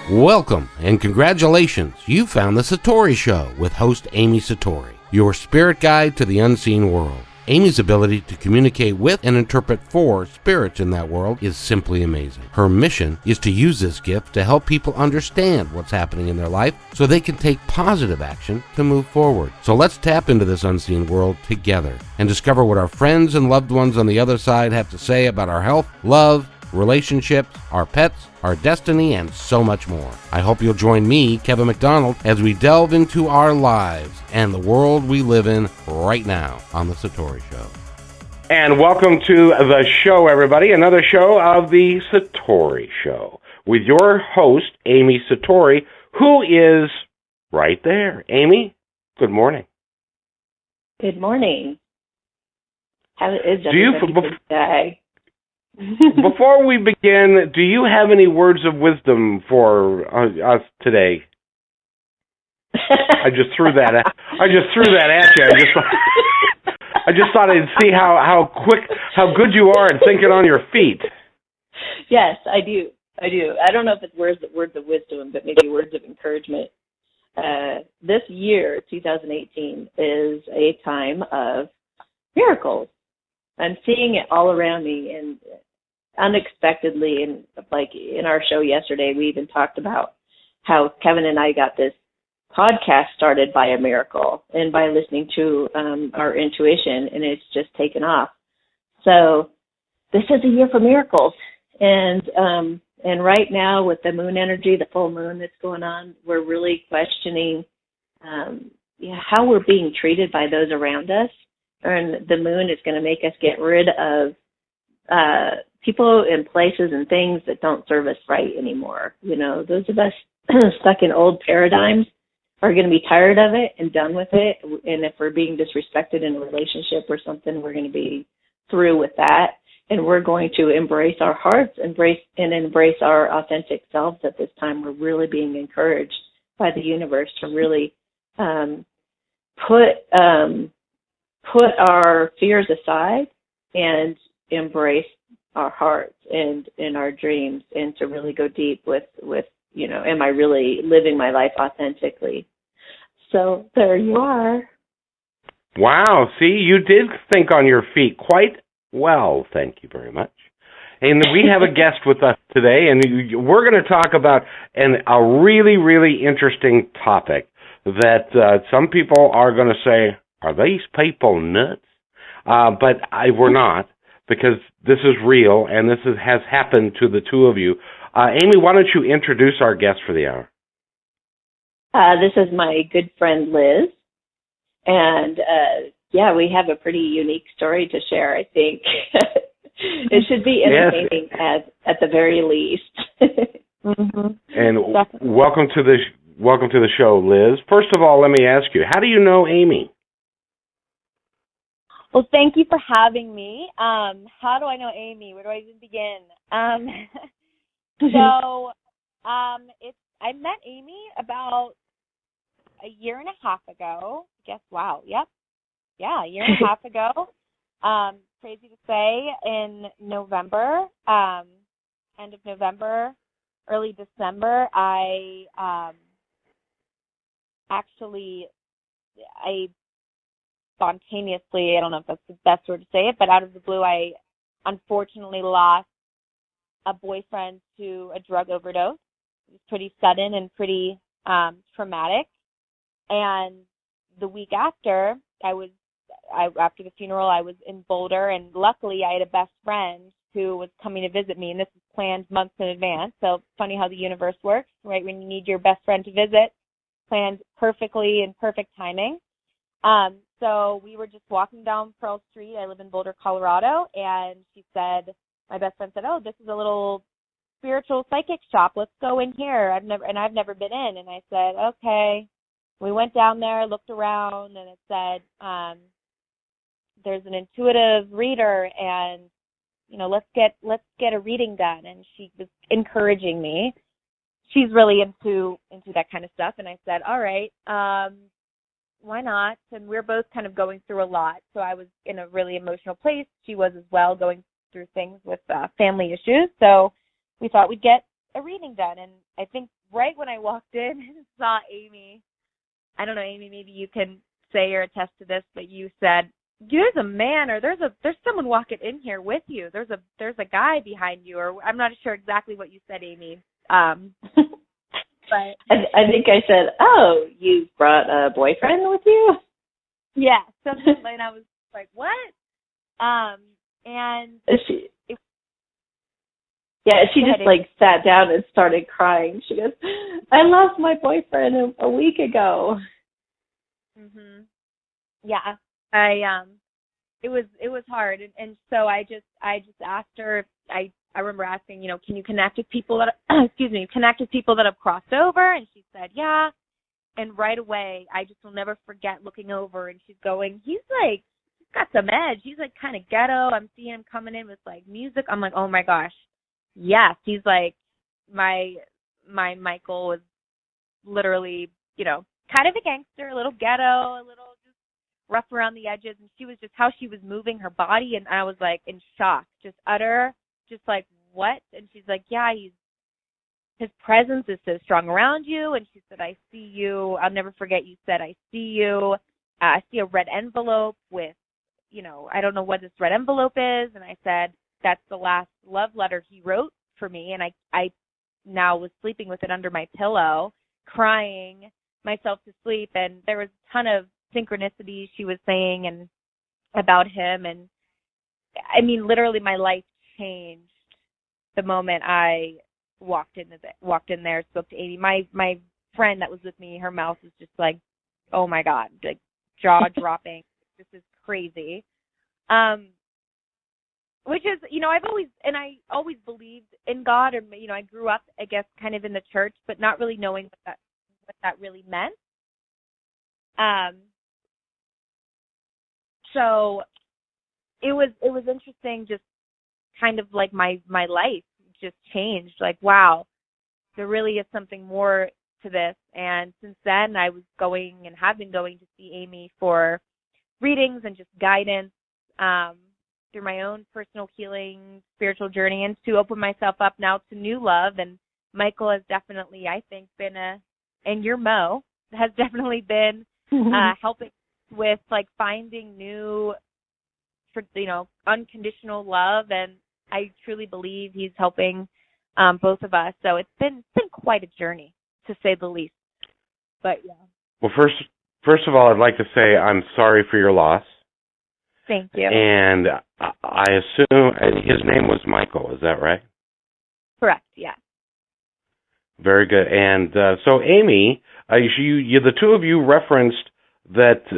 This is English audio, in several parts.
Welcome and congratulations. You found the Satori Show with host Amy Satori, your spirit guide to the unseen world. Amy's ability to communicate with and interpret for spirits in that world is simply amazing. Her mission is to use this gift to help people understand what's happening in their life so they can take positive action to move forward. So let's tap into this unseen world together and discover what our friends and loved ones on the other side have to say about our health, love, relationships, our pets, our destiny, and so much more. I hope you'll join me, Kevin McDonald, as we delve into our lives and the world we live in right now on The Satori Show. And welcome to the show, everybody. Another show of The Satori Show with your host, Amy Satori, who is right there. Amy, good morning. Good morning. How is everybody today? Before we begin, do you have any words of wisdom for us today? I just threw that at you. I just thought I'd see how good you are at thinking on your feet. Yes, I do. I don't know if it's words of wisdom, but maybe words of encouragement. This year, 2018, is a time of miracles. I'm seeing it all around me, and unexpectedly, and like in our show yesterday, we even talked about how Kevin and I got this podcast started by a miracle and by listening to our intuition, and it's just taken off. So this is a year for miracles, and right now with the moon energy, the full moon that's going on, we're really questioning how we're being treated by those around us. And the moon is going to make us get rid of people and places and things that don't serve us right anymore. You know, those of us stuck in old paradigms are going to be tired of it and done with it. And if we're being disrespected in a relationship or something, we're going to be through with that. And we're going to embrace our hearts, embrace our authentic selves at this time. We're really being encouraged by the universe to really put our fears aside and embrace our hearts and our dreams, and to really go deep with am I really living my life authentically? So there you are. Wow, see, you did think on your feet quite well. Thank you very much. And we have a guest with us today, and we're going to talk about a really, really interesting topic that some people are going to say, are these people nuts? But we're not, because this is real, and this has happened to the two of you. Amy, why don't you introduce our guest for the hour? This is my good friend, Liz. And, we have a pretty unique story to share, I think. It should be entertaining at the very least. Mm-hmm. And welcome to the show, Liz. First of all, let me ask you, how do you know Amy? Well, thank you for having me. How do I know Amy? Where do I even begin? I met Amy about a year and a half ago. A year and a half ago. Crazy to say, in November, end of November, early December, I spontaneously, I don't know if that's the best word to say it, but out of the blue, I unfortunately lost a boyfriend to a drug overdose. It was pretty sudden and pretty traumatic. And the week after, after the funeral, I was in Boulder, and luckily I had a best friend who was coming to visit me, and this was planned months in advance. So funny how the universe works, right? When you need your best friend to visit, planned perfectly in perfect timing. So we were just walking down Pearl Street. I live in Boulder, Colorado, and my best friend said, "Oh, this is a little spiritual psychic shop. Let's go in here. I've never been in." And I said, "Okay." We went down there, looked around, and it said, "There's an intuitive reader, and let's get a reading done." And she was encouraging me. She's really into that kind of stuff, and I said, "All right. Why not?" And we're both kind of going through a lot. So I was in a really emotional place. She was as well, going through things with family issues. So we thought we'd get a reading done, and I think right when I walked in and saw Amy, I don't know, Amy, maybe you can say or attest to this, but you said, there's a man, or there's someone walking in here with you. There's a guy behind you, or I'm not sure exactly what you said, Amy. But I think I said, "Oh, you brought a boyfriend with you?" Yeah, something, and I was like, "What?" And she just like sat down and started crying. She goes, "I lost my boyfriend a week ago." Mhm. Yeah, it was hard, and so I just asked her. I remember asking, can you connect with people that connect with people that have crossed over, and she said, yeah. And right away, I just will never forget looking over, and she's going, he's got some edge. He's like kind of ghetto. I'm seeing him coming in with like music. I'm like, oh my gosh, yes. He's like my Michael was literally, kind of a gangster, a little ghetto, a little rough around the edges, and she was just how she was moving her body, and I was like in shock, just like, what? And she's like, yeah, his presence is so strong around you. And she said, I see you. I'll never forget, you said, I see you. I see a red envelope with, I don't know what this red envelope is. And I said, that's the last love letter he wrote for me. And I now was sleeping with it under my pillow, crying myself to sleep. And there was a ton of synchronicities she was saying and about him. And I mean, literally my life changed the moment I walked in there, spoke to Amy. My friend that was with me, her mouth was just like, oh my God, like jaw dropping. This is crazy. Which is, I always believed in God, or, I grew up, I guess, kind of in the church, but not really knowing what that really meant. So it was interesting, just kind of like my life just changed. Like, wow, there really is something more to this. And since then, I was going and have been going to see Amy for readings and just guidance through my own personal healing, spiritual journey, and to open myself up now to new love. And Michael has definitely, I think, been and your Mo has definitely been helping with like finding new, unconditional love. And I truly believe he's helping both of us. So it's been quite a journey, to say the least. But yeah. Well, first of all, I'd like to say I'm sorry for your loss. Thank you. And I assume his name was Michael. Is that right? Correct. Yeah. Very good. And so, Amy, you the two of you referenced that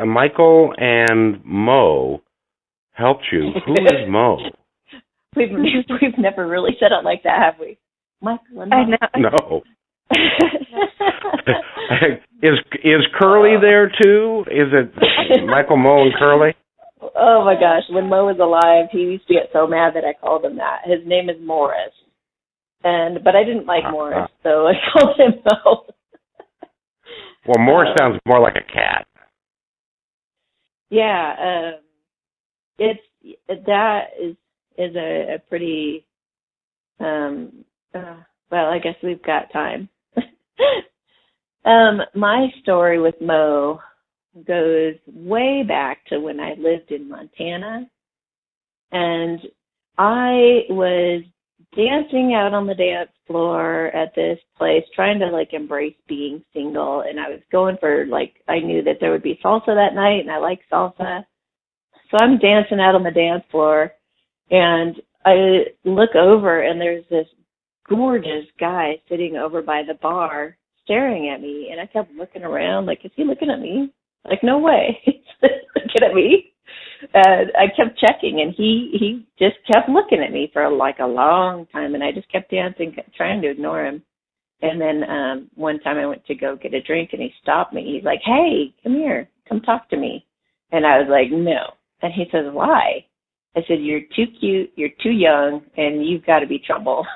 Michael and Mo helped you. Who is Mo? We've never really said it like that, have we? Michael and Mo. No. Is Curly there too? Is it Michael, Mo, and Curly? Oh my gosh! When Mo was alive, he used to get so mad that I called him that. His name is Morris, but I didn't like Morris, so I called him Mo. Well, Morris sounds more like a cat. Yeah, that is a pretty well, I guess we've got time. My story with Mo goes way back to when I lived in Montana, and I was dancing out on the dance floor at this place, trying to like embrace being single, and I was going for I knew that there would be salsa that night, and I like salsa, so I'm dancing out on the dance floor, and I look over, and there's this gorgeous guy sitting over by the bar staring at me, and I kept looking around like, is he looking at me? Like, no way. He's looking at me. And I kept checking, and he just kept looking at me for a long time, and I just kept dancing, trying to ignore him. And then one time I went to go get a drink, and he stopped me. He's like, hey, come here. Come talk to me. And I was like, no. And he says, why? I said, you're too cute, you're too young, and you've got to be trouble.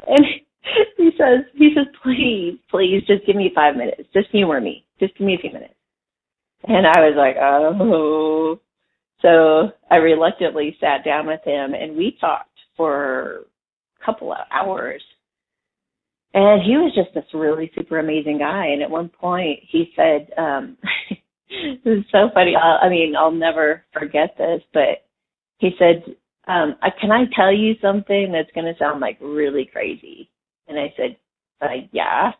And he says, please, just give me 5 minutes. Just humor me. Just give me a few minutes. And I was like, oh. So I reluctantly sat down with him, and we talked for couple of hours. And he was just this really super amazing guy. And at one point he said, this is so funny. I'll never forget this, but he said, can I tell you something that's going to sound like really crazy? And I said, yeah.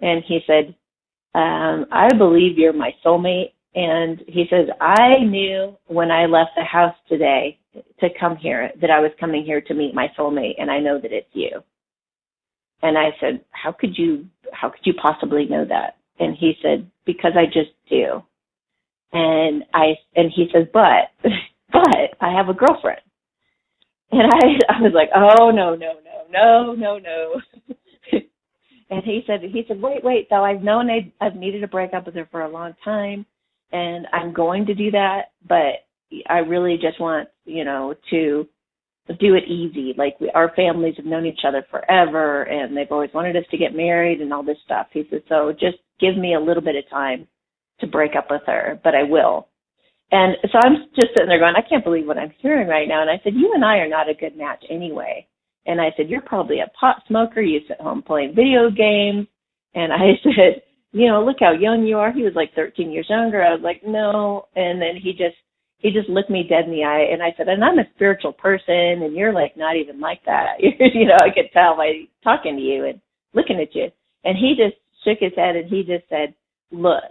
And he said, I believe you're my soulmate. And he says, I knew when I left the house today to come here that I was coming here to meet my soulmate, and I know that it's you. And I said, how could you possibly know that? And he said, because I just do. And he says, but I have a girlfriend. And I was like, oh, no. And he said, wait, though I've needed to break up with her for a long time, and I'm going to do that, but I really just want, to do it easy. Like our families have known each other forever, and they've always wanted us to get married and all this stuff. He said, so just give me a little bit of time to break up with her, but I will. And so I'm just sitting there going, I can't believe what I'm hearing right now. And I said, you and I are not a good match anyway. And I said, you're probably a pot smoker. You sit home playing video games. And I said, look how young you are. He was like 13 years younger. I was like, no. And then he just looked me dead in the eye. And I said, and I'm a spiritual person, and you're like not even like that. I could tell by talking to you and looking at you. And he just shook his head and he just said, look,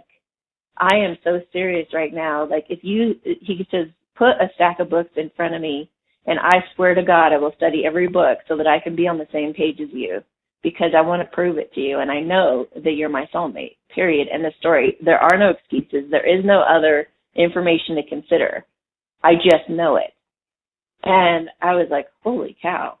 I am so serious right now. Like he says, put a stack of books in front of me, and I swear to God, I will study every book so that I can be on the same page as you, because I want to prove it to you. And I know that you're my soulmate, period. End of story. There are no excuses. There is no other information to consider. I just know it. And I was like, holy cow.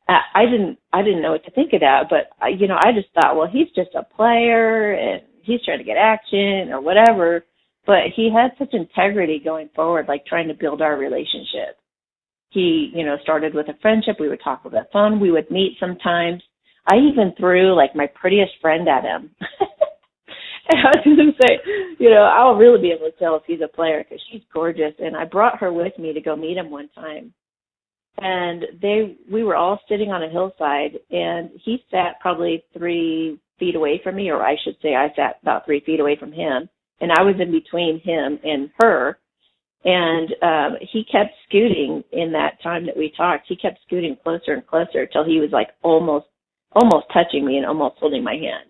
I didn't know what to think of that, but I just thought, well, he's just a player and he's trying to get action or whatever. But he had such integrity going forward, like trying to build our relationship. He, started with a friendship. We would talk over the phone. We would meet sometimes. I even threw like my prettiest friend at him. And I was going to say, I'll really be able to tell if he's a player because she's gorgeous. And I brought her with me to go meet him one time. And we were all sitting on a hillside, and he sat probably 3 feet away from me, or I should say I sat about 3 feet away from him. And I was in between him and her. And he kept scooting in that time that we talked. He kept scooting closer and closer till he was like almost touching me and almost holding my hand.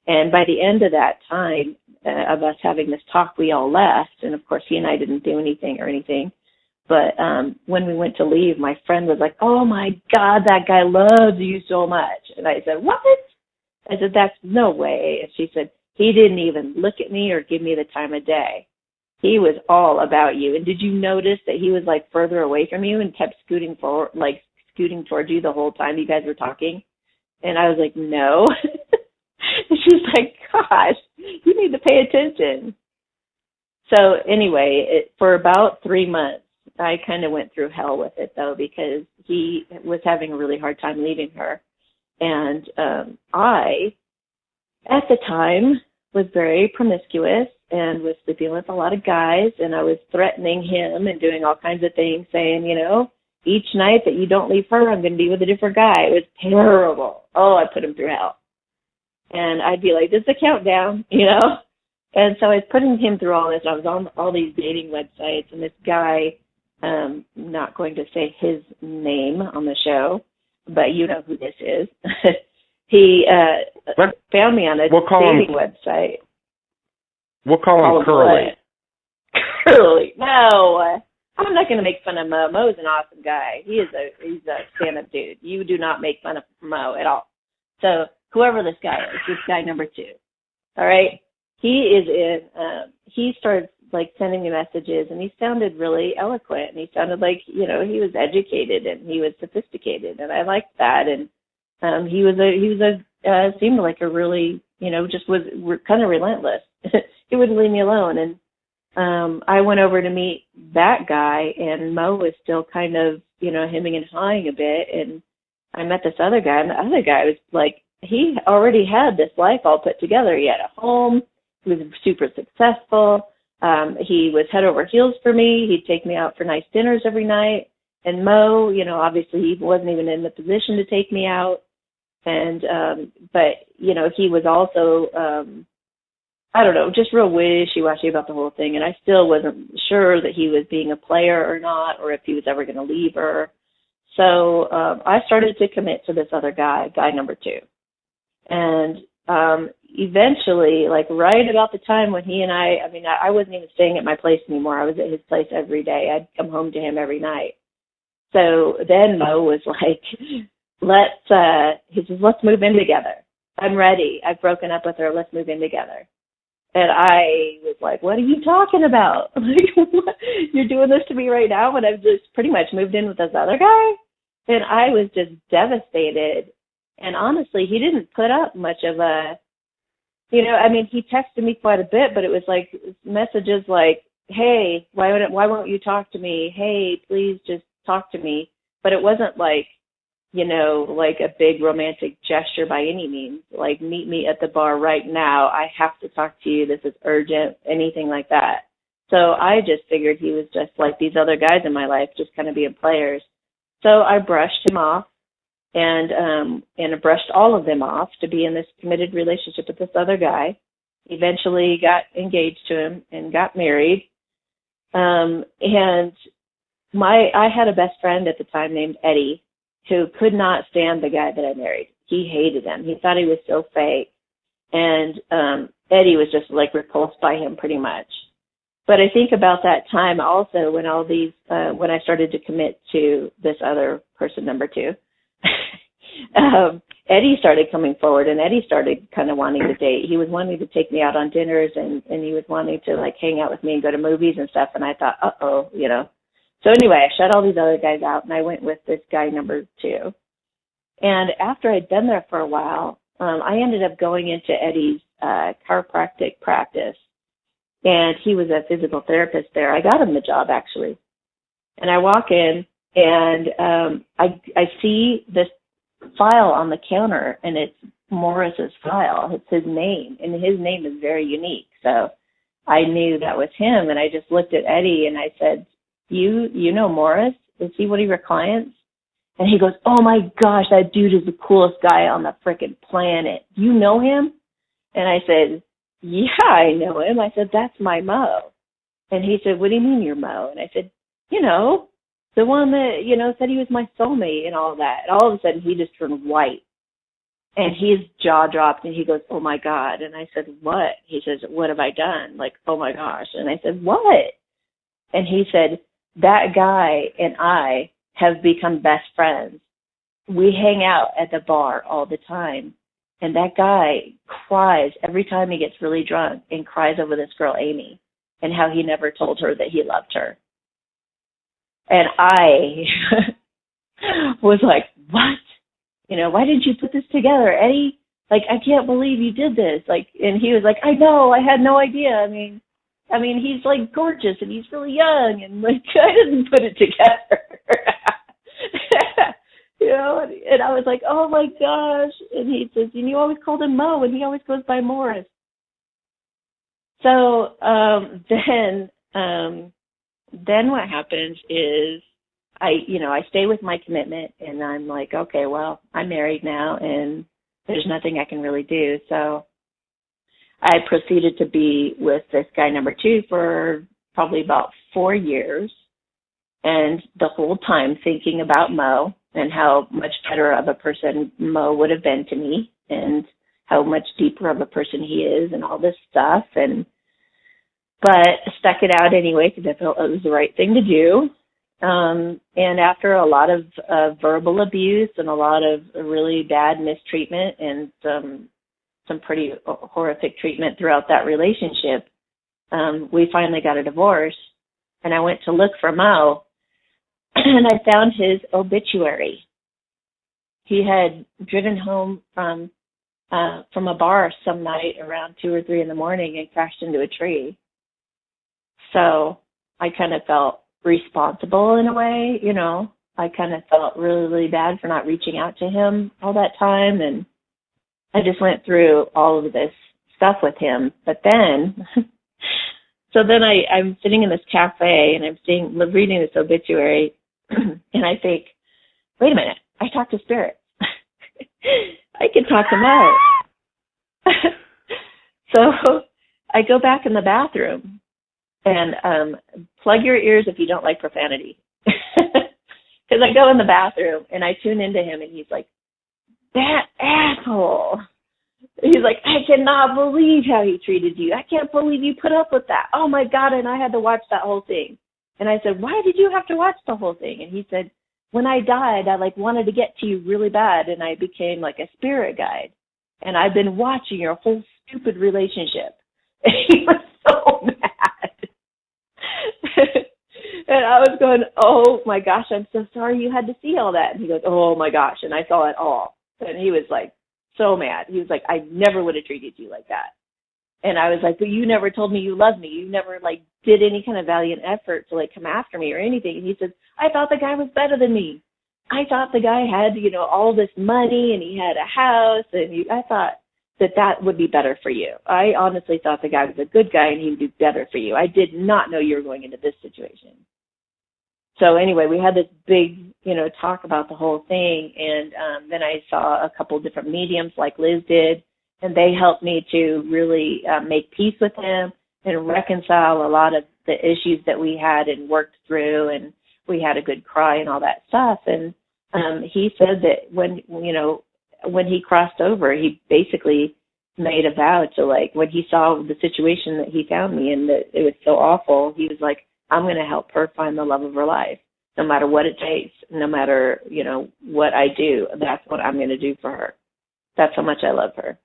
And by the end of that time of us having this talk, we all left. And of course, he and I didn't do anything. But when we went to leave, my friend was like, oh my God, that guy loves you so much. And I said, what? I said, that's no way. And she said, he didn't even look at me or give me the time of day. He was all about you. And did you notice that he was like further away from you and kept scooting forward, like scooting towards you the whole time you guys were talking? And I was like, no. And she's like, gosh, you need to pay attention. So anyway, for about 3 months, I kind of went through hell with it, though, because he was having a really hard time leaving her. And I, at the time, was very promiscuous and was sleeping with a lot of guys, and I was threatening him and doing all kinds of things, saying, each night that you don't leave her, I'm going to be with a different guy. It was terrible. Oh, I put him through hell. And I'd be like, this is a countdown, And so I was putting him through all this. I was on all these dating websites, and this guy, not going to say his name on the show, but you know who this is. He found me on a dating website. We'll call him Curly. Curly. No, I'm not going to make fun of Mo. Mo's an awesome guy. He's a stand-up dude. You do not make fun of Mo at all. So whoever this guy is, this guy number 2. All right. He started like sending me messages, and he sounded really eloquent, and he sounded like, he was educated and he was sophisticated, and I liked that. And he seemed like a really, just was kind of relentless. He wouldn't leave me alone. And I went over to meet that guy, and Mo was still kind of, hemming and hawing a bit. And I met this other guy, and the other guy was like, he already had this life all put together. He had a home. He was super successful. He was head over heels for me. He'd take me out for nice dinners every night. And Mo, you know, obviously he wasn't even in the position to take me out. And, but, you know, he was also, I don't know, just real wishy-washy about the whole thing. And I still wasn't sure that he was being a player or not, or if he was ever going to leave her. So I started to commit to this other guy number 2. And eventually, like right about the time when he and I wasn't even staying at my place anymore. I was at his place every day. I'd come home to him every night. So then Mo was like, he says, let's move in together. I'm ready. I've broken up with her. Let's move in together. And I was like, what are you talking about? Like, what? You're doing this to me right now when I've just pretty much moved in with this other guy? And I was just devastated. And honestly, he didn't put up much of a, you know, I mean, he texted me quite a bit, but it was like messages like, hey, why won't you talk to me? Hey, please just talk to me. But it wasn't like, you know, like a big romantic gesture by any means, like meet me at the bar right now. I have to talk to you. This is urgent, anything like that. So I just figured he was just like these other guys in my life, just kind of being players. So I brushed him off and I brushed all of them off to be in this committed relationship with this other guy. Eventually got engaged to him and got married. And I had a best friend at the time named Eddie, who could not stand the guy that I married. He hated him. He thought he was so fake. And Eddie was just like repulsed by him pretty much. But I think about that time also when when I started to commit to this other person, number 2, Eddie started coming forward, and Eddie started kind of wanting to date. He was wanting to take me out on dinners, and he was wanting to like hang out with me and go to movies and stuff. And I thought, uh-oh, you know. So anyway, I shut all these other guys out, and I went with this guy number 2. And after I'd been there for a while, I ended up going into Eddie's chiropractic practice, and he was a physical therapist there. I got him the job, actually. And I walk in, and I see this file on the counter, and it's Morris's file. It's his name, and his name is very unique. So I knew that was him, and I just looked at Eddie, and I said, you know Morris? Is he one of your clients? And he goes, oh my gosh, that dude is the coolest guy on the frickin' planet. You know him? And I said, yeah, I know him. I said, that's my Mo. And he said, what do you mean you're Mo? And I said, you know, the one that, you know, said he was my soulmate and all that. And all of a sudden he just turned white. And his jaw dropped, and he goes, oh my God. And I said, what? He says, what have I done? Like, oh my gosh. And I said, what? And he said, that guy and I have become best friends. We hang out at the bar all the time. And that guy cries every time he gets really drunk and cries over this girl, Amy, and how he never told her that he loved her. And I was like, what? You know, why didn't you put this together, Eddie? Like, I can't believe you did this. Like, and he was like, I know, I had no idea. I mean, he's like gorgeous and he's really young, and like I didn't put it together. You know, and I was like, oh my gosh. And he says, and you always called him Mo, and he always goes by Morris. So then what happens is I stay with my commitment, and I'm like, okay, well, I'm married now, and there's nothing I can really do. So I proceeded to be with this guy number 2 for probably about 4 years, and the whole time thinking about Mo and how much better of a person Mo would have been to me, and how much deeper of a person he is, and all this stuff. But stuck it out anyway because I felt it was the right thing to do. And after a lot of verbal abuse and a lot of really bad mistreatment and some pretty horrific treatment throughout that relationship, we finally got a divorce. And I went to look for Mo, and I found his obituary. He had driven home from a bar some night around 2 or 3 in the morning and crashed into a tree. So I kind of felt responsible in a way, you know. I kind of felt really, really bad for not reaching out to him all that time. And I just went through all of this stuff with him. But then, so then I'm sitting in this cafe, and I'm reading this obituary, and And I think, wait a minute, I talk to spirits. I can talk them out. So I go back in the bathroom and plug your ears if you don't like profanity. Because I go in the bathroom and I tune into him and he's like, that asshole. He's like, I cannot believe how he treated you. I can't believe you put up with that. Oh, my God. And I had to watch that whole thing. And I said, why did you have to watch the whole thing? And he said, when I died, I wanted to get to you really bad. And I became like a spirit guide. And I've been watching your whole stupid relationship. And he was so mad. And I was going, oh, my gosh, I'm so sorry you had to see all that. And he goes, oh, my gosh. And I saw it all. And he was like, so mad. He was like, I never would have treated you like that. And I was like, but you never told me you loved me. You never did any kind of valiant effort to come after me or anything. And he said, I thought the guy was better than me. I thought the guy had, all this money and he had a house and I thought that would be better for you. I honestly thought the guy was a good guy and he would do better for you. I did not know you were going into this situation. So anyway, we had this big, talk about the whole thing. And then I saw a couple different mediums like Liz did, and they helped me to really make peace with him and reconcile a lot of the issues that we had and worked through. And we had a good cry and all that stuff. And he said that when he crossed over, he basically made a vow to when he saw the situation that he found me in, that it was so awful, he was like, I'm going to help her find the love of her life, no matter what it takes, no matter, what I do. That's what I'm going to do for her. That's how much I love her.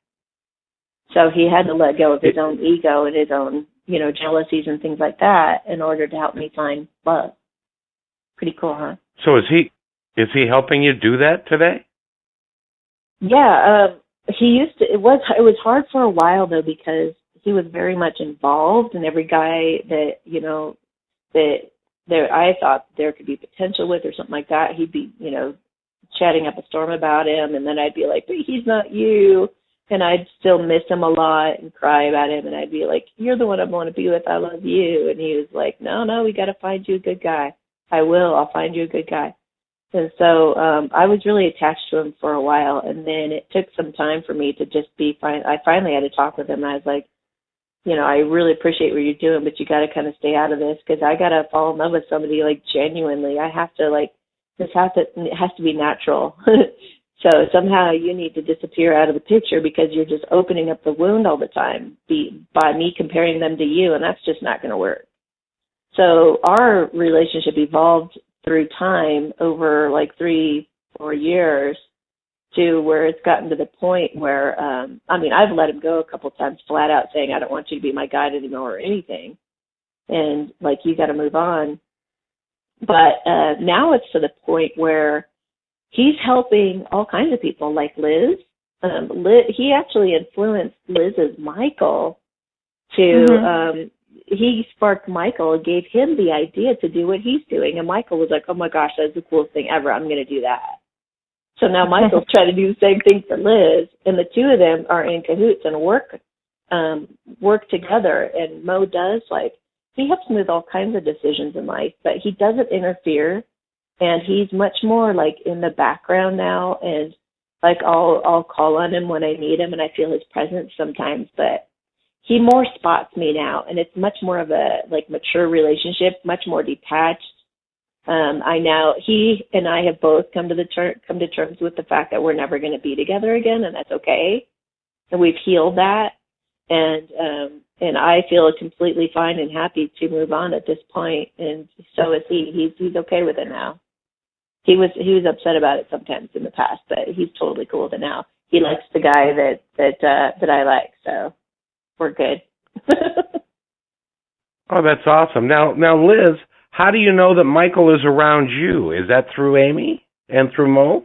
So he had to let go of his own ego and his own, jealousies and things like that in order to help me find love. Pretty cool, huh? So is he helping you do that today? Yeah, he used to. It was hard for a while though, because he was very much involved, and every guy that that I thought there could be potential with or something like that, he'd be, chatting up a storm about him, and then I'd be like, but he's not you, and I'd still miss him a lot and cry about him, and I'd be like, you're the one I want to be with, I love you, and he was like, no, we got to find you a good guy. I'll find you a good guy. And so I was really attached to him for a while, and then it took some time for me to just be fine. I finally had to talk with him, and I was like, I really appreciate what you're doing, but you got to kind of stay out of this, because I got to fall in love with somebody genuinely. I have to it has to be natural. So somehow you need to disappear out of the picture, because you're just opening up the wound all the time by me comparing them to you, and that's just not going to work. So our relationship evolved through time over 3-4 years to where it's gotten to the point where, I've let him go a couple times flat out saying, I don't want you to be my guide anymore or anything. And you got to move on. But now it's to the point where he's helping all kinds of people like Liz. He actually influenced Liz's Michael to, he sparked Michael and gave him the idea to do what he's doing. And Michael was like, oh my gosh, that's the coolest thing ever. I'm going to do that. So now Michael's trying to do the same thing for Liz, and the two of them are in cahoots and work together. And Mo does, he helps me with all kinds of decisions in life, but he doesn't interfere, and he's much more in the background now. And I'll call on him when I need him, and I feel his presence sometimes, but he more spots me now, and it's much more of a mature relationship, much more detached. He and I have both come to terms with the fact that we're never going to be together again, and that's okay. And we've healed that, and I feel completely fine and happy to move on at this point. And so is he. He's okay with it now. He was upset about it sometimes in the past, but he's totally cool with it now. He likes the guy that I like, so we're good. Oh, that's awesome. Now, Liz, how do you know that Michael is around you? Is that through Amy and through Mo?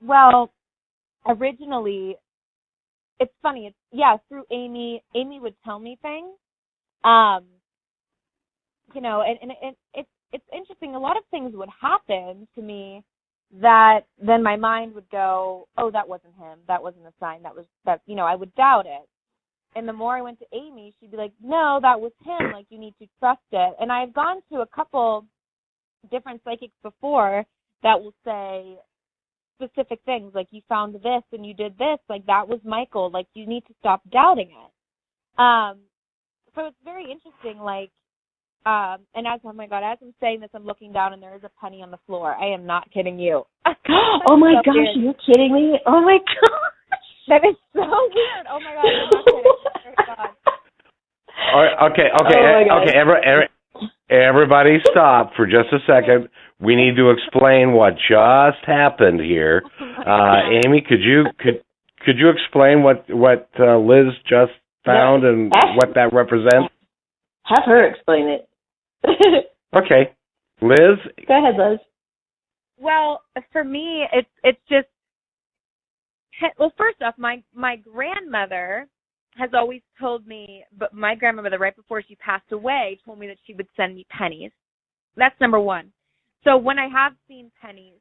Well, originally, it's funny. Through Amy. Amy would tell me things. And it's interesting. A lot of things would happen to me that then my mind would go, oh, that wasn't him. That wasn't a sign. I would doubt it. And the more I went to Amy, she'd be like, no, that was him. You need to trust it. And I've gone to a couple different psychics before that will say specific things, like you found this and you did this, like that was Michael, like you need to stop doubting it. So it's very interesting, like, and as, oh my God, as I'm saying this, I'm looking down and there is a penny on the floor. I am not kidding you. Oh my gosh, are you kidding me? Oh my gosh. That is so weird. Oh my God, I'm not kidding. Oh my God. All right, okay, everybody stop for just a second. We need to explain what just happened here. Amy, could you explain what Liz just found and what that represents? Have her explain it. Okay. Liz? Go ahead, Liz. Well, for me, it's just, well, first off, my grandmother has always told me, but my grandmother, right before she passed away, told me that she would send me pennies. That's number one. So when I have seen pennies,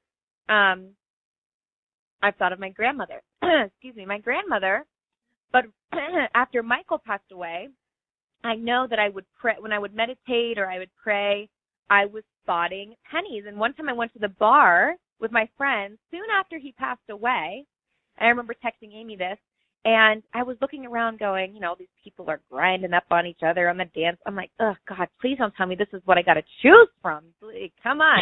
I've thought of my grandmother. Excuse me, my grandmother. But after Michael passed away, I know that I would pray, when I would meditate or I would pray, I was spotting pennies. And one time I went to the bar with my friends soon after he passed away. And I remember texting Amy this, and I was looking around going, you know, these people are grinding up on each other on the dance. I'm like, oh, God, please don't tell me this is what I got to choose from. Come on.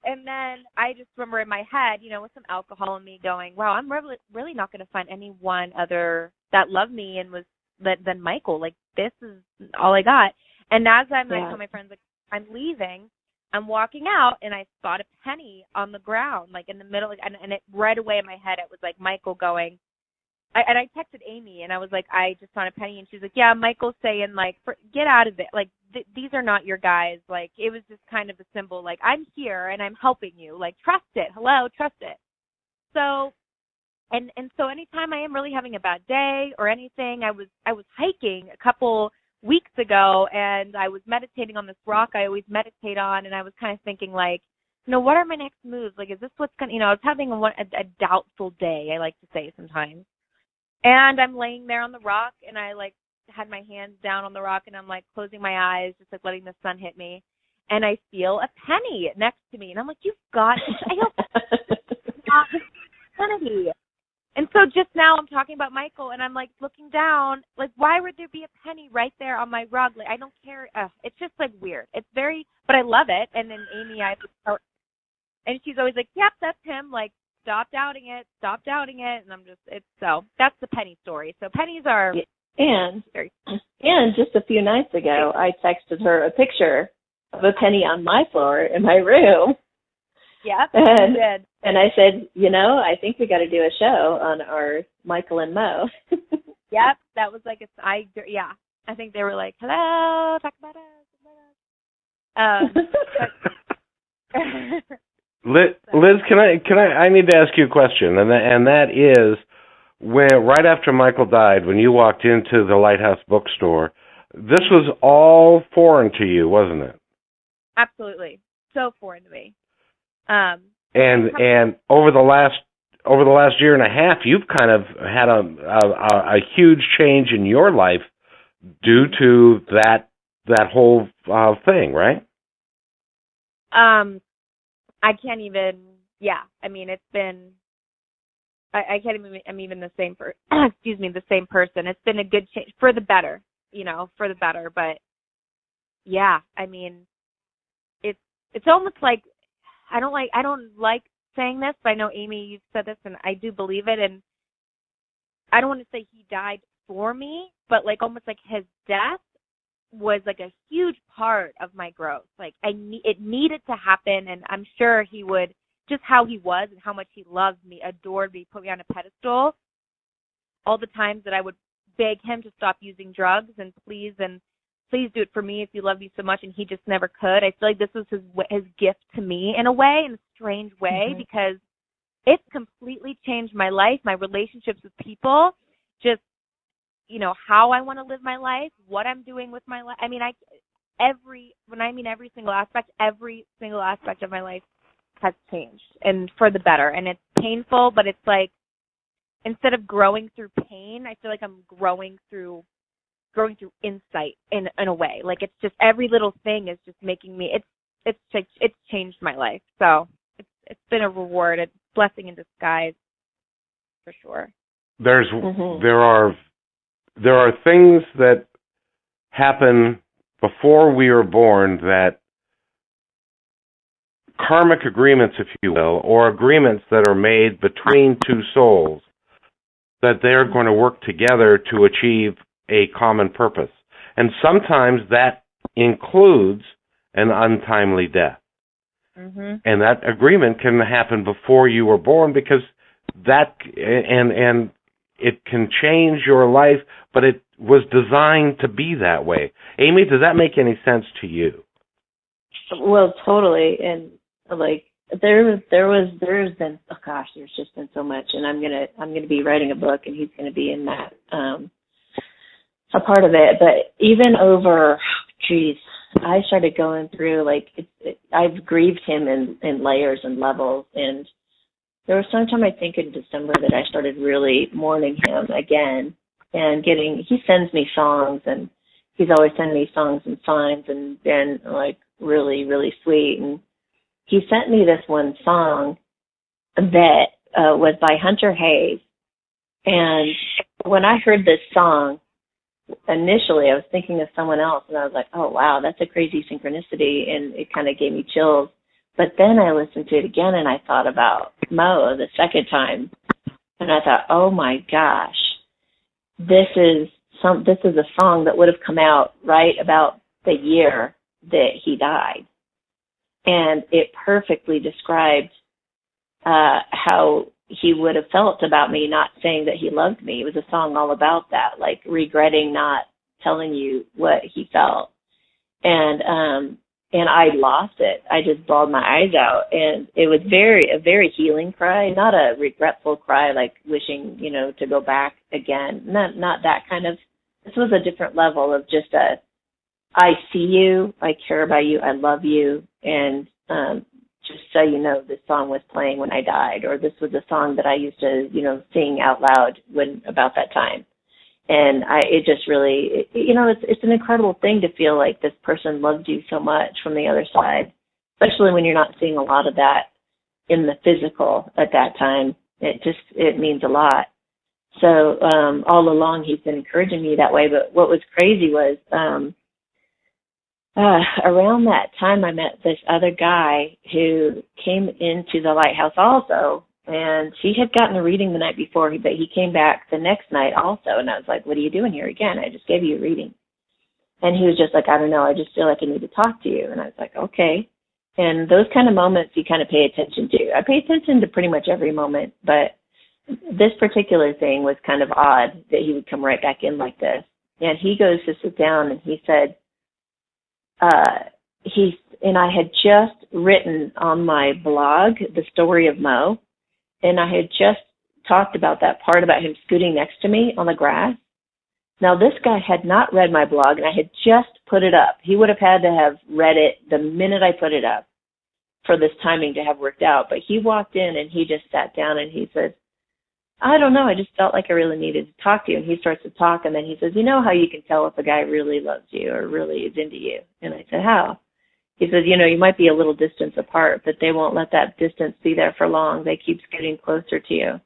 And then I just remember in my head, you know, with some alcohol in me going, wow, I'm really not going to find anyone other that loved me and was than Michael. Like, this is all I got. And as I told my friends, like, I'm leaving, I'm walking out, and I spot a penny on the ground, like in the middle, and it right away in my head, it was like Michael going, and I texted Amy, and I was like, I just found a penny, and she's like, yeah, Michael's saying, like, get out of it, like, these are not your guys, like, it was just kind of a symbol, like, I'm here, and I'm helping you, like, trust it, hello, trust it. So, and so anytime I am really having a bad day or anything, I was hiking a couple weeks ago, and I was meditating on this rock I always meditate on, and I was kind of thinking, like, you know, what are my next moves? Like, is this what's going to, you know, I was having a doubtful day, I like to say sometimes. And I'm laying there on the rock, and I, like, had my hands down on the rock, and I'm, like, closing my eyes, just, like, letting the sun hit me. And I feel a penny next to me. And I'm like, you've got, I don't, penny. And so just now I'm talking about Michael, and I'm, like, looking down, like, why would there be a penny right there on my rug? Like, I don't care. It's just, like, weird. It's very, but I love it. And then Amy, and she's always like, yep, that's him. Like, stop doubting it. And I'm just, so that's the penny story. So pennies are. And just a few nights ago, I texted her a picture of a penny on my floor in my room. Yep, and, you did. And I said, you know, I think we got to do a show on our Michael and Mo. Yep, that was like, I think they were like, hello, talk about us. Liz, I need to ask you a question, and that is, right after Michael died, when you walked into the Lighthouse Bookstore, this was all foreign to you, wasn't it? Absolutely, so foreign to me. And over the last year and a half, you've kind of had a huge change in your life due to that whole thing, right? I can't even. Yeah, I mean, it's been. I can't even. I'm even the same the same person. It's been a good change for the better, for the better. But yeah, I mean, it's almost like I don't like saying this, but I know Amy, you've said this, and I do believe it. And I don't want to say he died for me, but like almost like his death was like a huge part of my growth. Like it needed to happen, and I'm sure he would, just how he was and how much he loved me, adored me, put me on a pedestal. All the times that I would beg him to stop using drugs and please do it for me if you love me so much, and he just never could. I feel like this was his gift to me in a way, in a strange way, because it's completely changed my life, my relationships with people, just how I want to live my life, what I'm doing with my life. I mean, every single aspect of my life has changed, and for the better. And it's painful, but it's like, instead of growing through pain, I feel like I'm growing through growing through insight in a way. Like, it's just every little thing is just making me, it's changed my life. So it's been a reward, a blessing in disguise for sure. There are things that happen before we are born, that karmic agreements, if you will, or agreements that are made between two souls, that they're going to work together to achieve a common purpose. And sometimes that includes an untimely death. And that agreement can happen before you were born, because that, and it can change your life, but it was designed to be that way. Amy, does that make any sense to you? Well, totally. And like, there's been, oh gosh, there's just been so much. And I'm gonna be writing a book, and he's gonna be in that, a part of it. But even over, I started going through, like, I've grieved him in layers and levels. And there was sometime, I think in December, that I started really mourning him again, and he sends me songs, and he's always sending me songs and signs, and been like really, really sweet. And he sent me this one song that was by Hunter Hayes. And when I heard this song, initially I was thinking of someone else, and I was like, oh wow, that's a crazy synchronicity, and it kind of gave me chills. But then I listened to it again, and I thought about Mo the second time, and I thought, oh my gosh, this is a song that would have come out right about the year that he died. And it perfectly described how he would have felt about me not saying that he loved me. It was a song all about that, like regretting not telling you what he felt. And I lost it. I just bawled my eyes out. And it was a very healing cry, not a regretful cry, like wishing, to go back again. Not that kind of, this was a different level of just I see you, I care about you, I love you, and just so you know, this song was playing when I died, or this was a song that I used to, sing out loud about that time. And it just really, it's an incredible thing to feel like this person loved you so much from the other side, especially when you're not seeing a lot of that in the physical at that time. It means a lot. So all along he's been encouraging me that way. But what was crazy was around that time I met this other guy who came into the Lighthouse also. And he had gotten a reading the night before, but he came back the next night also. And I was like, what are you doing here again? I just gave you a reading. And he was just like, I don't know, I just feel like I need to talk to you. And I was like, okay. And those kind of moments you kind of pay attention to. I pay attention to pretty much every moment, but this particular thing was kind of odd that he would come right back in like this. And he goes to sit down, and he said, and I had just written on my blog the story of Mo. And I had just talked about that part about him scooting next to me on the grass. Now, this guy had not read my blog, and I had just put it up. He would have had to have read it the minute I put it up for this timing to have worked out. But he walked in, and he just sat down, and he says, I don't know, I just felt like I really needed to talk to you. And he starts to talk, and then he says, you know how you can tell if a guy really loves you or really is into you? And I said, how? He says, you might be a little distance apart, but they won't let that distance be there for long. They keep getting closer to you.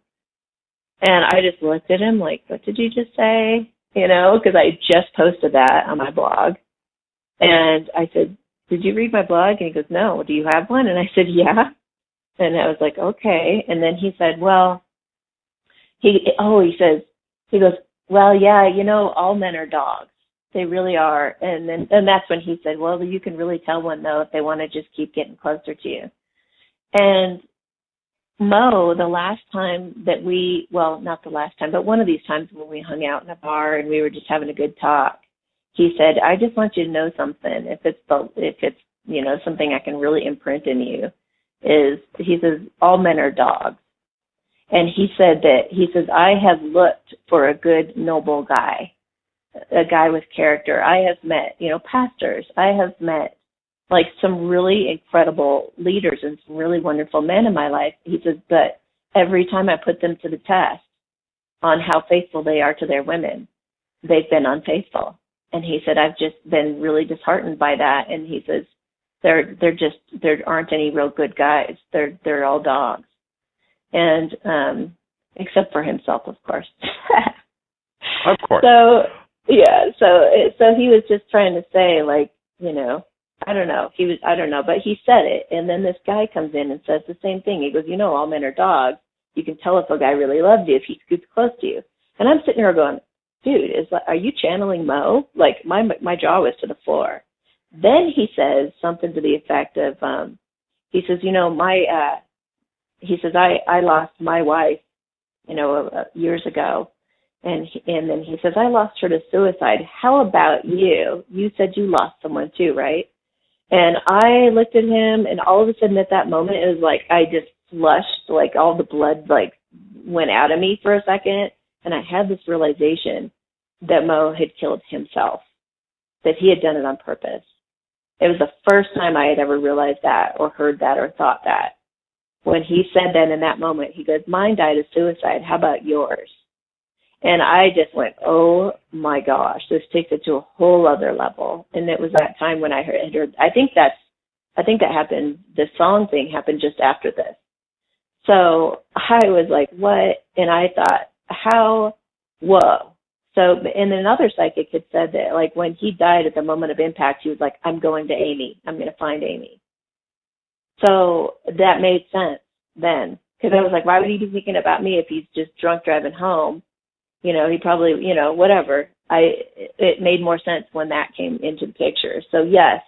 And I just looked at him like, what did you just say? Because I just posted that on my blog. And I said, did you read my blog? And he goes, no. Do you have one? And I said, yeah. And I was like, okay. And then he said, well, he goes, well, yeah, all men are dogs. They really are. And that's when he said, well, you can really tell one, though, if they want to just keep getting closer to you. And Mo, the last time that not the last time, but one of these times when we hung out in a bar and we were just having a good talk, he said, I just want you to know something. If it's something I can really imprint in you, he says, all men are dogs. And he says, I have looked for a good, noble guy, a guy with character. I have met, pastors. I have met like some really incredible leaders and some really wonderful men in my life. He says, but every time I put them to the test on how faithful they are to their women, they've been unfaithful. And he said, I've just been really disheartened by that. And he says, there aren't any real good guys. They're all dogs. And, except for himself, of course. Of course. So, yeah, so he was just trying to say, like, you know, I don't know, but he said it. And then this guy comes in and says the same thing. He goes, you know, all men are dogs. You can tell if a guy really loves you if he scoots close to you. And I'm sitting here going, dude, are you channeling Mo? Like, my jaw was to the floor. Then he says something to the effect of, he says, you know, he says, I lost my wife, you know, years ago. And then he says, I lost her to suicide. How about you? You said you lost someone too, right? And I looked at him, and all of a sudden at that moment, it was like I just flushed, like all the blood like went out of me for a second. And I had this realization that Mo had killed himself, that he had done it on purpose. It was the first time I had ever realized that or heard that or thought that. When he said that in that moment, he goes, mine died of suicide. How about yours? And I just went, oh my gosh, this takes it to a whole other level. And it was that time when I heard I think that happened, the song thing happened just after this. So I was like, what? And I thought, whoa. So, and another psychic had said that, like, when he died at the moment of impact, he was like, I'm going to Amy. I'm going to find Amy. So that made sense then. Because I was like, why would he be thinking about me if he's just drunk driving home? You know, he probably, you know, whatever. It made more sense when that came into the picture. So yes,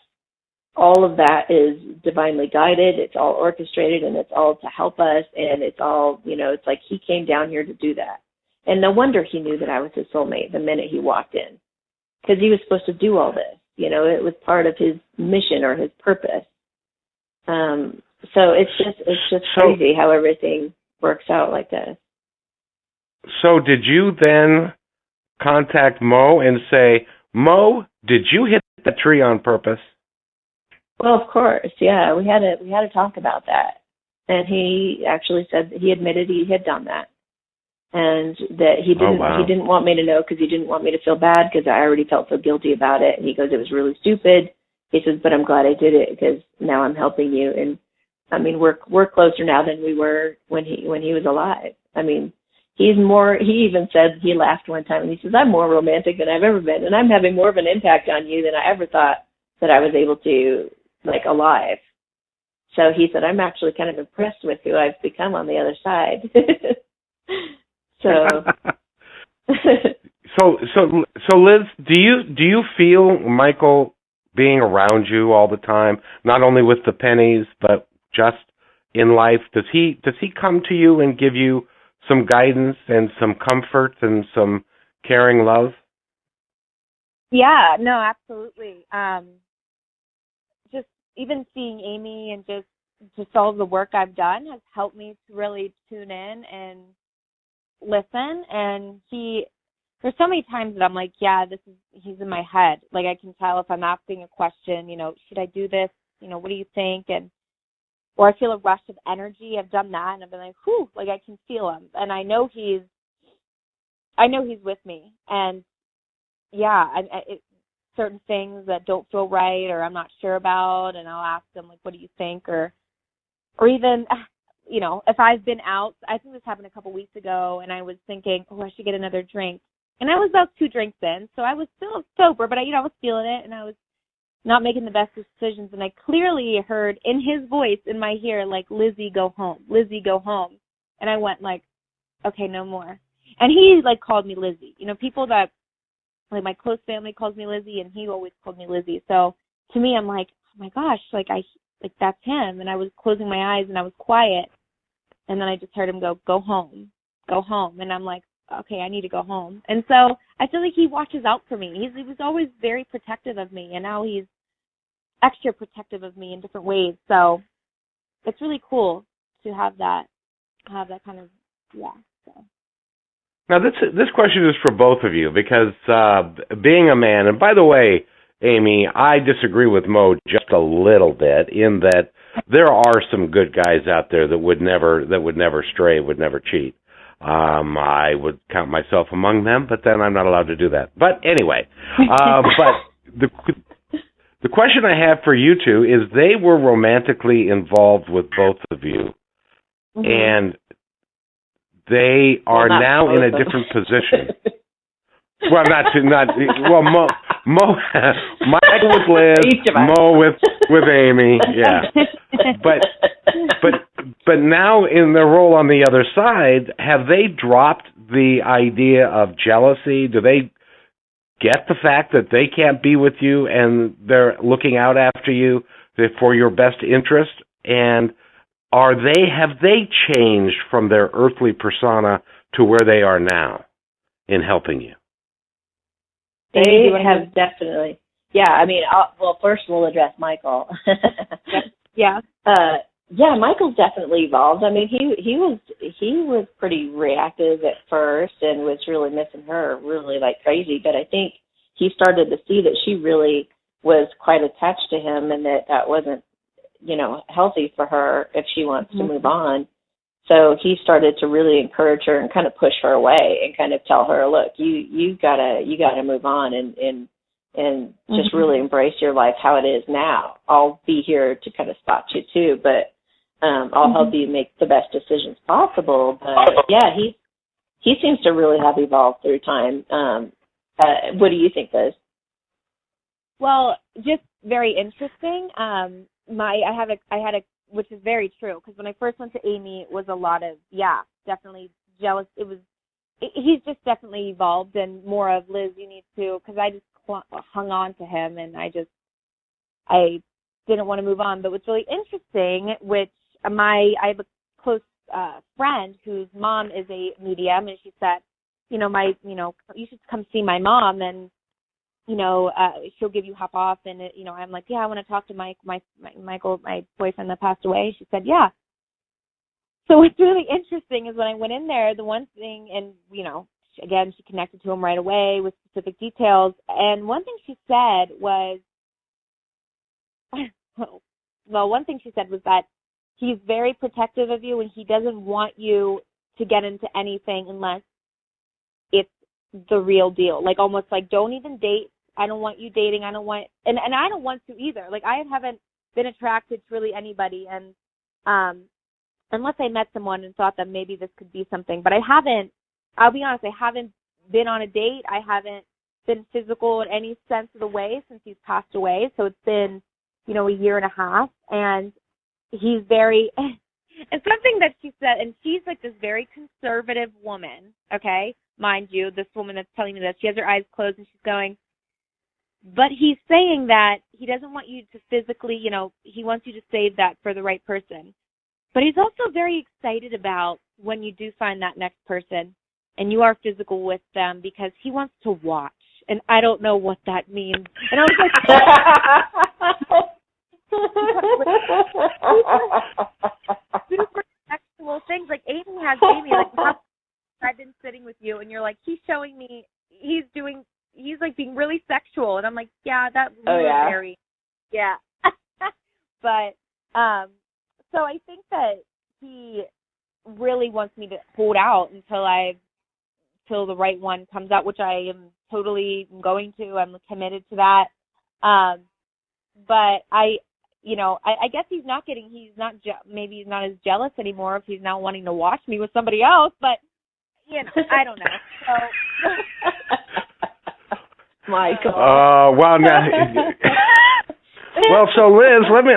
all of that is divinely guided. It's all orchestrated, and it's all to help us. And it's all, you know, it's like he came down here to do that. And no wonder he knew that I was his soulmate the minute he walked in, because he was supposed to do all this. You know, it was part of his mission or his purpose. So it's just crazy how everything works out like this. So did you then contact Mo and say, Mo, did you hit that tree on purpose? Well, of course, yeah. We had to talk about that, and he actually said that he admitted he had done that, and that he didn't want me to know because he didn't want me to feel bad because I already felt so guilty about it. And he goes, it was really stupid. He says, but I'm glad I did it because now I'm helping you. And I mean, we're closer now than we were when he was alive. I mean, he even said, he laughed one time and he says, I'm more romantic than I've ever been, and I'm having more of an impact on you than I ever thought that I was able to, like, alive. So he said, I'm actually kind of impressed with who I've become on the other side. So Liz, do you feel Michael being around you all the time, not only with the pennies, but just in life? Does he come to you and give you some guidance and some comfort and some caring love? Yeah, no, absolutely. Just even seeing Amy and just all of the work I've done has helped me to really tune in and listen. And there's so many times that I'm like, yeah, he's in my head. Like, I can tell if I'm asking a question, you know, should I do this? You know, what do you think? Or I feel a rush of energy. I've done that, and I've been like, whew, like I can feel him. And I know he's with me. And yeah, certain things that don't feel right or I'm not sure about, and I'll ask him, like, what do you think? Or even, you know, if I've been out, I think this happened a couple weeks ago, and I was thinking, I should get another drink. And I was about 2 drinks in, so I was still sober, but I was feeling it, and I was not making the best decisions. And I clearly heard in his voice in my ear, like, Lizzie, go home. Lizzie, go home. And I went like, okay, no more. And he, like, called me Lizzie. You know, people that, like, my close family calls me Lizzie, and he always called me Lizzie. So to me, I'm like, oh my gosh, like, that's him. And I was closing my eyes and I was quiet. And then I just heard him go home, go home. And I'm like, okay, I need to go home. And so I feel like he watches out for me. He was always very protective of me, and now he's extra protective of me in different ways. So it's really cool to have that kind of, yeah. So. Now this question is for both of you, because being a man, and by the way, Amy, I disagree with Mo just a little bit in that there are some good guys out there that would never stray, would never cheat. I would count myself among them, but then I'm not allowed to do that. But anyway, but the question I have for you two is they were romantically involved with both of you, and they are now in a different position. Well, Michael with Liz, Mo with Amy, yeah. But now in their role on the other side, have they dropped the idea of jealousy? Do they get the fact that they can't be with you and they're looking out after you for your best interest? And have they changed from their earthly persona to where they are now in helping you? They have definitely. Yeah, I mean, first we'll address Michael. Yeah. Yeah, Michael's definitely evolved. I mean, he was pretty reactive at first and was really missing her really like crazy. But I think he started to see that she really was quite attached to him, and that wasn't, healthy for her if she wants to move on. So he started to really encourage her and kind of push her away and kind of tell her, look, you gotta move on and just really embrace your life how it is now. I'll be here to kind of spot you too, but I'll help you make the best decisions possible. But yeah, he seems to really have evolved through time. What do you think, Liz? Well, just very interesting. I had a which is very true, because when I first went to Amy, it was a lot of, definitely jealous. He's just definitely evolved and more of, Liz, you need to, because I just hung on to him and I didn't want to move on. But what's really interesting, which I have a close friend whose mom is a medium, and she said, you should come see my mom, and she'll give you hop off. And I'm like, I want to talk to Michael, my boyfriend that passed away. She said, yeah. So what's really interesting is when I went in there, the one thing, and again, she connected to him right away with specific details. And one thing she said was, one thing she said was that he's very protective of you, and he doesn't want you to get into anything unless it's the real deal. Like, almost like, don't even date. I don't want you dating. I don't want, and I don't want to either. Like, I haven't been attracted to really anybody, and unless I met someone and thought that maybe this could be something. But I haven't, I'll be honest, I haven't been on a date. I haven't been physical in any sense of the way since he's passed away. So it's been, a year and a half, and he's very, and something that she said, and she's like this very conservative woman, okay? Mind you, this woman that's telling me this, she has her eyes closed and she's going, but he's saying that he doesn't want you to physically, he wants you to save that for the right person. But he's also very excited about when you do find that next person and you are physical with them, because he wants to watch. And I don't know what that means. And I was like, super sexual things. Like, Amy, like, I've been sitting with you, and you're like, he's showing me, he's like being really sexual. And I'm like, yeah, that really very, yeah. But, so I think that he really wants me to hold out until the right one comes out, which I am totally going to. I'm committed to that. But I guess maybe he's not as jealous anymore if he's now wanting to watch me with somebody else, but I don't know. So Michael. Well, now, well, so Liz, let me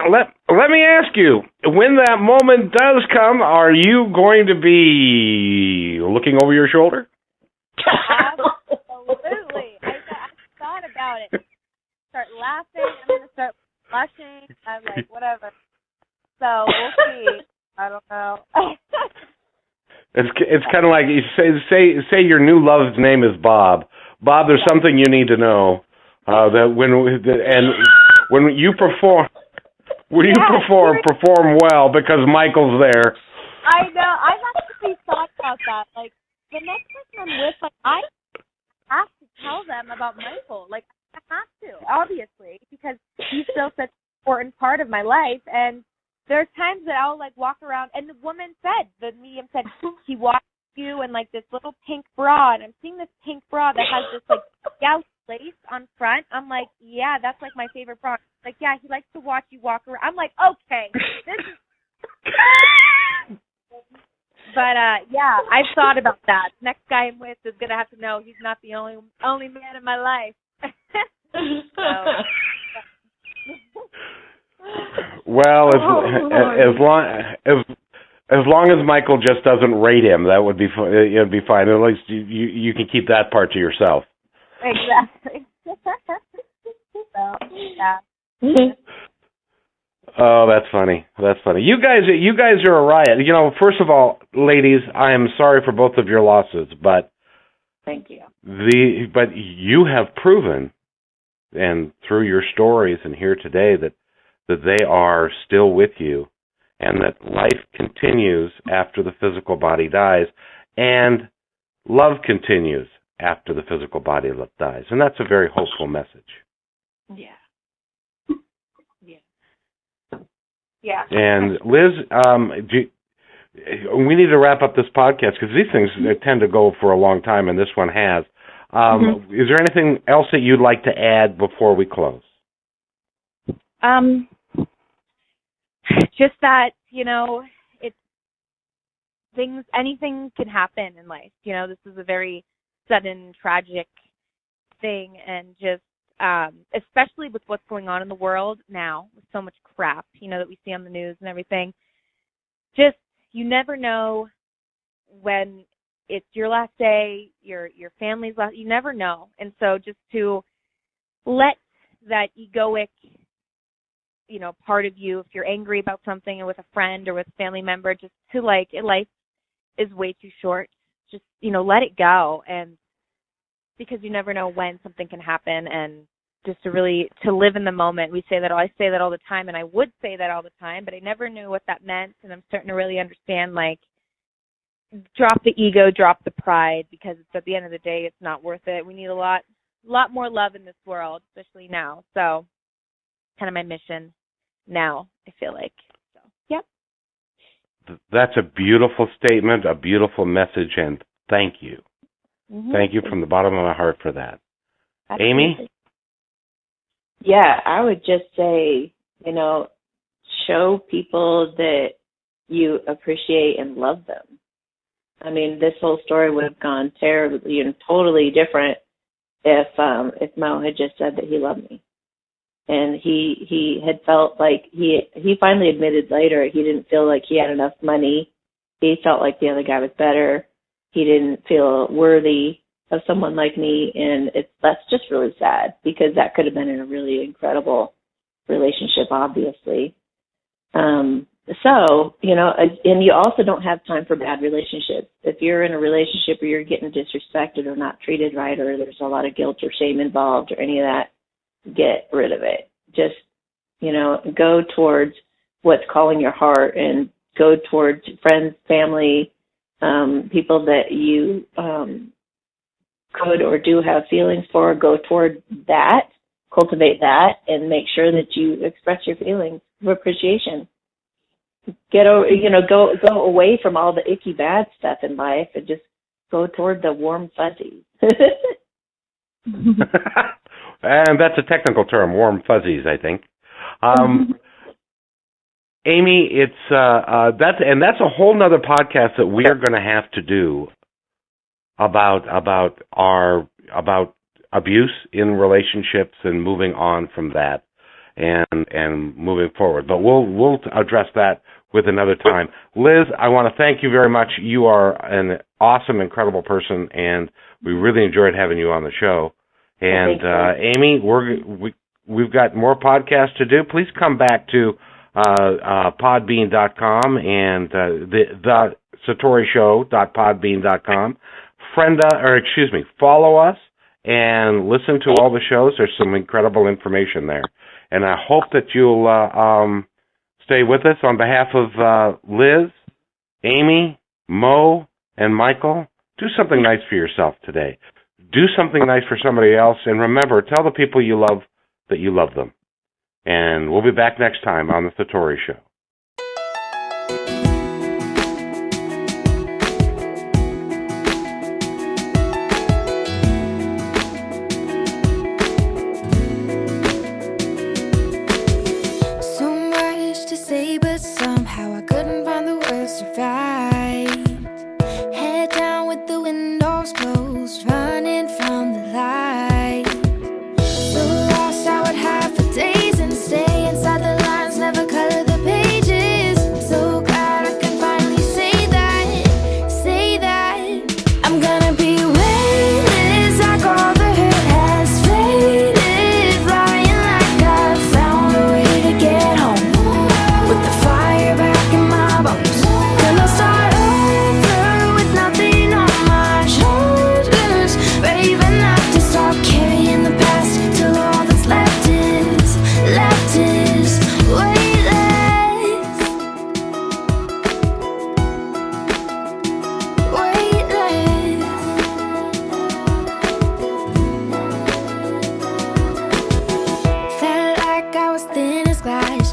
ask you, when that moment does come, are you going to be looking over your shoulder? Absolutely. I thought about it. Start laughing. I'm going to start blushing. I'm like, whatever. So we'll see. I don't know. It's kind of like you say your new love's name is Bob. Bob, there's something you need to know. That when you perform well because Michael's there. I know. I've actually thought about that. Like, the next person I'm with, like, I have to tell them about Michael. Like, I have to, obviously, because he's still such an important part of my life. And there's times that I'll, like, walk around, and the medium said, he watched you and like this little pink bra, and I'm seeing this pink bra that has this like gout lace on front. I'm like, yeah, that's like my favorite bra. Like, yeah, he likes to watch you walk around. I'm like, okay, this is. But yeah, I've thought about that. Next guy I'm with is gonna have to know he's not the only man in my life. Well, as long as Michael just doesn't rate him, that would be it'd be fine. At least you can keep that part to yourself. Exactly. So, yeah. Oh, that's funny. That's funny. You guys are a riot. You know, first of all, ladies, I am sorry for both of your losses, but thank you. But you have proven, and through your stories and here today, that they are still with you, and that life continues after the physical body dies, and love continues after the physical body dies, and that's a very hopeful message. Yeah. Yeah. And Liz, we need to wrap up this podcast because these things tend to go for a long time, and this one has. Is there anything else that you'd like to add before we close? Just that, anything can happen in life. This is a very sudden, tragic thing, and just especially with what's going on in the world now, with so much crap, that we see on the news and everything. Just, you never know when it's your last day, your family's last, you never know. And so just to let that egoic, part of you, if you're angry about something or with a friend or with a family member, just to life is way too short. Just, let it go. And because you never know when something can happen, and just to live in the moment. I say that all the time, and I would say that all the time, but I never knew what that meant, and I'm starting to really understand, drop the ego, drop the pride, because it's, at the end of the day, it's not worth it. We need a lot more love in this world, especially now. So, kind of my mission now, I feel like. So, yeah. That's a beautiful statement, a beautiful message, and thank you. Mm-hmm. Thank you from the bottom of my heart for that. Absolutely. Amy? Yeah, I would just say, show people that you appreciate and love them. I mean, this whole story would have gone terribly and totally different if Mo had just said that he loved me. And he had felt like he finally admitted later he didn't feel like he had enough money. He felt like the other guy was better. He didn't feel worthy of someone like me, and that's just really sad, because that could have been in a really incredible relationship, obviously. And you also don't have time for bad relationships. If you're in a relationship where you're getting disrespected or not treated right, or there's a lot of guilt or shame involved or any of that, get rid of it. Just, go towards what's calling your heart, and go towards friends, family, people that you could or do have feelings for. Go toward that, cultivate that, and make sure that you express your feelings of appreciation. Go away from all the icky bad stuff in life and just go toward the warm fuzzies. And that's a technical term, warm fuzzies, I think. Amy, it's that's a whole nother podcast that we are going to have to do about abuse in relationships and moving on from that and moving forward. But we'll address that with another time. Liz, I want to thank you very much. You are an awesome, incredible person, and we really enjoyed having you on the show. And Amy, we've got more podcasts to do. Please come back to podbean.com and the satorishow.podbean.com. Follow us and listen to all the shows. There's some incredible information there. And I hope that you'll stay with us. On behalf of Liz, Amy, Mo, and Michael, do something nice for yourself today. Do something nice for somebody else. And remember, tell the people you love that you love them. And we'll be back next time on The Satori Show.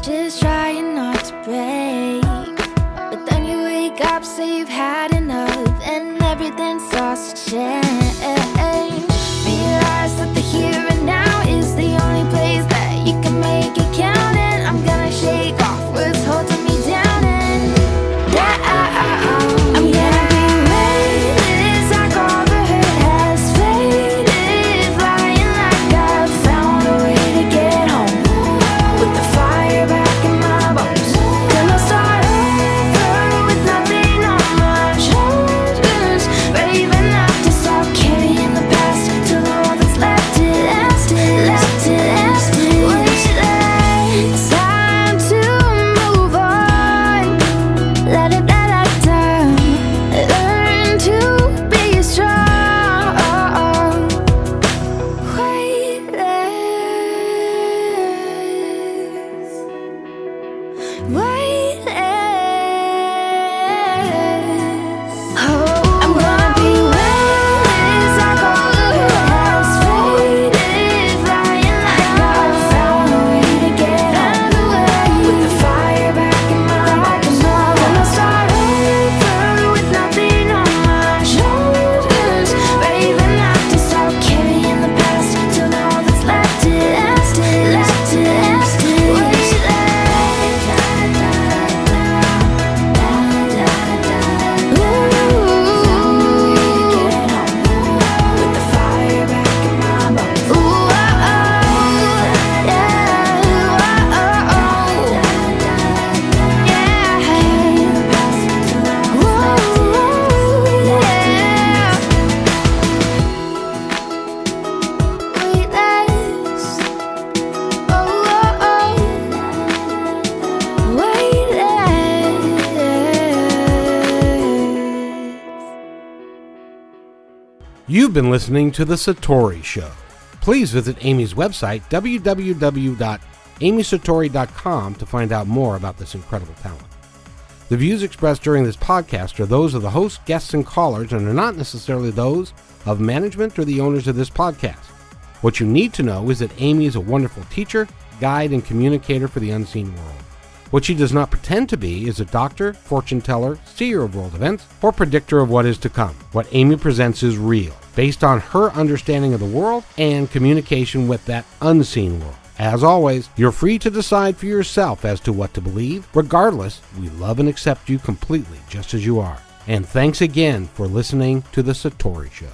just trying not to break. But then you wake up, say you've had enough, and everything starts to change. Realize that the here and now is the only place that you can make it count. And I'm gonna shake off what's holding me down. And yeah, I'm gonna be weightless, like all the hurt has faded, flying like I've found a way to get home, with the fire back in my bones. Gonna start over with nothing on my shoulders, brave enough to stop carrying the past till all that's left is weightless. Time to move on, let it down, learn to be strong. Weightless. I'm gonna be weightless, like all the hurt has faded, flying like I've found a way to get home, with the fire back in my bones. Gonna start over with nothing on my shoulders, brave enough to stop carrying the past till all that's left is weightless. With the fire back in my bones. Ooh, oh, You've been listening to The Satori Show. Please visit Amy's website, www.amysatori.com, to find out more about this incredible talent. The views expressed during this podcast are those of the hosts, guests, and callers, and are not necessarily those of management or the owners of this podcast. What you need to know is that Amy is a wonderful teacher, guide, and communicator for the unseen world. What she does not pretend to be is a doctor, fortune teller, seer of world events, or predictor of what is to come. What Amy presents is real, based on her understanding of the world and communication with that unseen world. As always, you're free to decide for yourself as to what to believe. Regardless, we love and accept you completely just as you are. And thanks again for listening to The Satori Show.